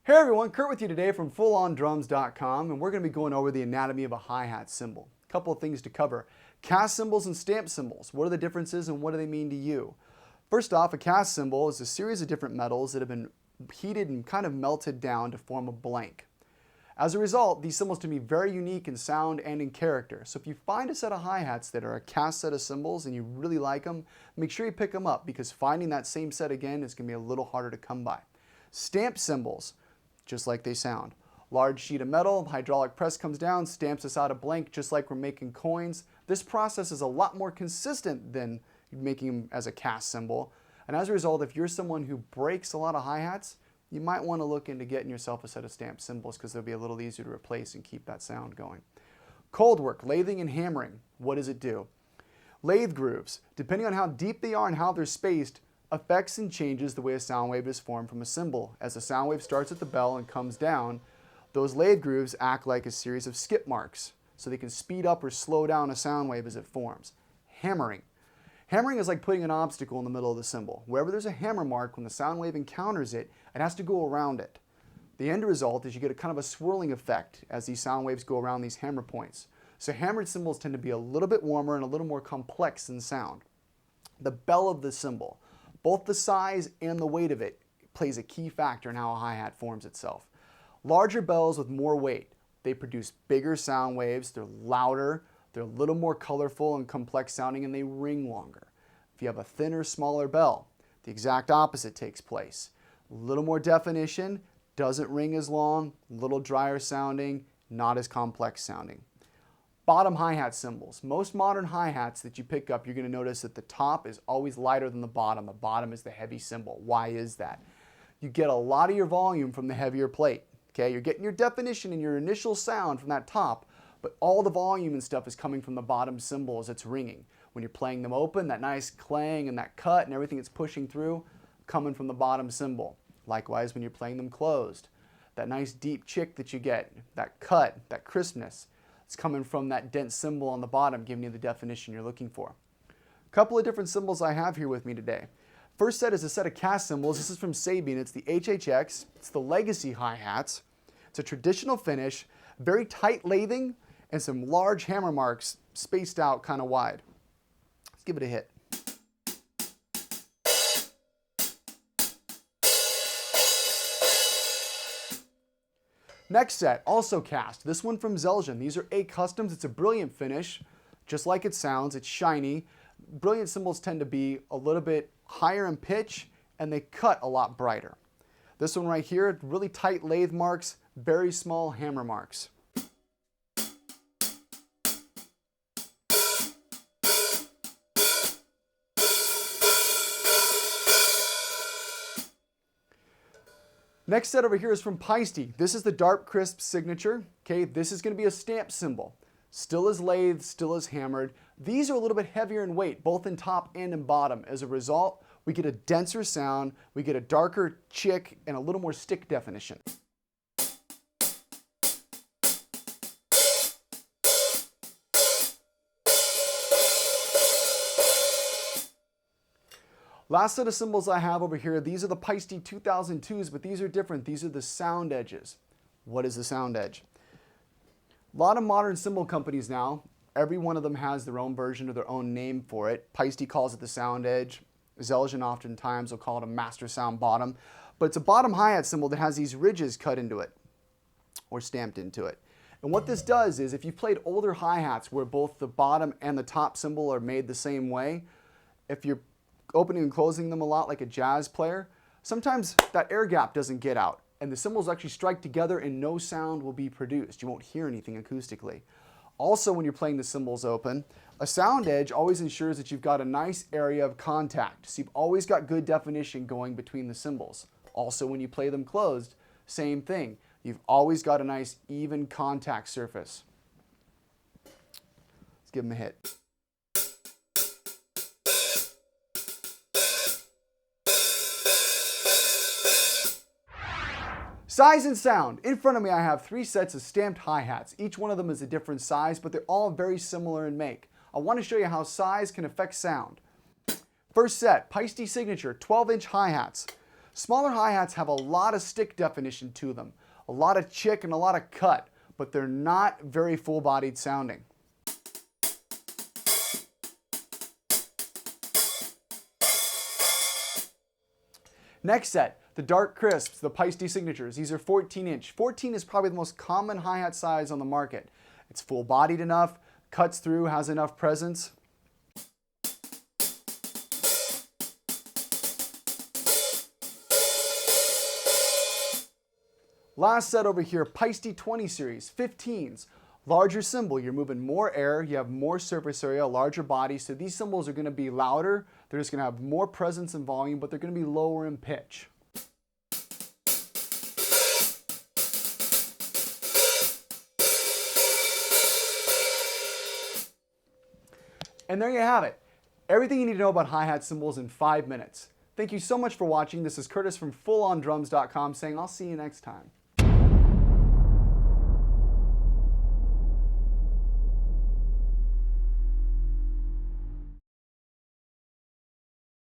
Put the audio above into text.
Hey everyone, Kurt with you today from FullOnDrums.com, and we're going to be going over the anatomy of a hi-hat cymbal. A couple of things to cover. Cast cymbals and stamped cymbals. What are the differences and what do they mean to you? First off, a cast cymbal is a series of different metals that have been heated and kind of melted down to form a blank. As a result, these cymbals can be very unique in sound and in character. So if you find a set of hi-hats that are a cast set of cymbals and you really like them, make sure you pick them up because finding that same set again is going to be a little harder to come by. Stamped cymbals, just like they sound. Large sheet of metal, hydraulic press comes down, stamps us out a blank just like we're making coins. This process is a lot more consistent than making them as a cast cymbal. And as a result, if you're someone who breaks a lot of hi-hats, you might want to look into getting yourself a set of stamped cymbals because they'll be a little easier to replace and keep that sound going. Cold work, lathing and hammering. What does it do? Lathe grooves, depending on how deep they are and how they're spaced, affects and changes the way a sound wave is formed from a cymbal. As the sound wave starts at the bell and comes down, those lathe grooves act like a series of skip marks, so they can speed up or slow down a sound wave as it forms. Hammering. Hammering is like putting an obstacle in the middle of the cymbal. Wherever there's a hammer mark, when the sound wave encounters it, it has to go around it. The end result is you get a kind of a swirling effect as these sound waves go around these hammer points. So hammered cymbals tend to be a little bit warmer and a little more complex in sound. The bell of the cymbal. Both the size and the weight of it plays a key factor in how a hi-hat forms itself. Larger bells with more weight, they produce bigger sound waves, they're louder, they're a little more colorful and complex sounding, and they ring longer. If you have a thinner, smaller bell, the exact opposite takes place. A little more definition, doesn't ring as long, a little drier sounding, not as complex sounding. Bottom hi-hat cymbals. Most modern hi-hats that you pick up, you're going to notice that the top is always lighter than the bottom. The bottom is the heavy cymbal. Why is that? You get a lot of your volume from the heavier plate. Okay, you're getting your definition and your initial sound from that top, but all the volume and stuff is coming from the bottom cymbal as it's ringing. When you're playing them open, that nice clang and that cut and everything that's pushing through, coming from the bottom cymbal. Likewise, when you're playing them closed, that nice deep chick that you get, that cut, that crispness, it's coming from that dense cymbal on the bottom, giving you the definition you're looking for. A couple of different cymbals I have here with me today. First set is a set of cast cymbals. This is from Sabian. It's the HHX. It's the Legacy hi-hats. It's a traditional finish, very tight lathing, and some large hammer marks spaced out kind of wide. Let's give it a hit. Next set, also cast. This one from Zeljan. These are A Customs. It's a brilliant finish. Just like it sounds, it's shiny. Brilliant cymbals tend to be a little bit higher in pitch and they cut a lot brighter. This one right here, really tight lathe marks, very small hammer marks. Next set over here is from Paiste. This is the Dark Crisp signature. Okay, this is going to be a stamped cymbal. Still is lathed, still is hammered. These are a little bit heavier in weight, both in top and in bottom. As a result, we get a denser sound, we get a darker chick, and a little more stick definition. Last set of cymbals I have over here, these are the Paiste 2002s, but these are different. These are the sound edges. What is the sound edge? A lot of modern cymbal companies now, every one of them has their own version or their own name for it. Paiste calls it the sound edge. Zeljan oftentimes will call it a master sound bottom. But it's a bottom hi-hat cymbal that has these ridges cut into it or stamped into it. And what this does is if you've played older hi-hats where both the bottom and the top cymbal are made the same way, if you're opening and closing them a lot like a jazz player, sometimes that air gap doesn't get out and the cymbals actually strike together and no sound will be produced. You won't hear anything acoustically. Also, when you're playing the cymbals open, a sound edge always ensures that you've got a nice area of contact. So you've always got good definition going between the cymbals. Also, when you play them closed, same thing. You've always got a nice even contact surface. Let's give them a hit. Size and sound. In front of me I have 3 sets of stamped hi-hats. Each one of them is a different size, but they're all very similar in make. I want to show you how size can affect sound. First set, Paiste Signature 12-inch hi-hats. Smaller hi-hats have a lot of stick definition to them, a lot of chick and a lot of cut, but they're not very full-bodied sounding. Next set, the Dark Crisps, the Paiste Signatures. These are 14-inch. 14 is probably the most common hi-hat size on the market. It's full-bodied enough, cuts through, has enough presence. Last set over here, Paiste 20 series, 15s. Larger cymbal, you're moving more air, you have more surface area, larger body, so these cymbals are going to be louder, they're just going to have more presence and volume, but they're going to be lower in pitch. And there you have it. Everything you need to know about hi-hat cymbals in 5 minutes. Thank you so much for watching. This is Curtis from FullOnDrums.com saying I'll see you next time.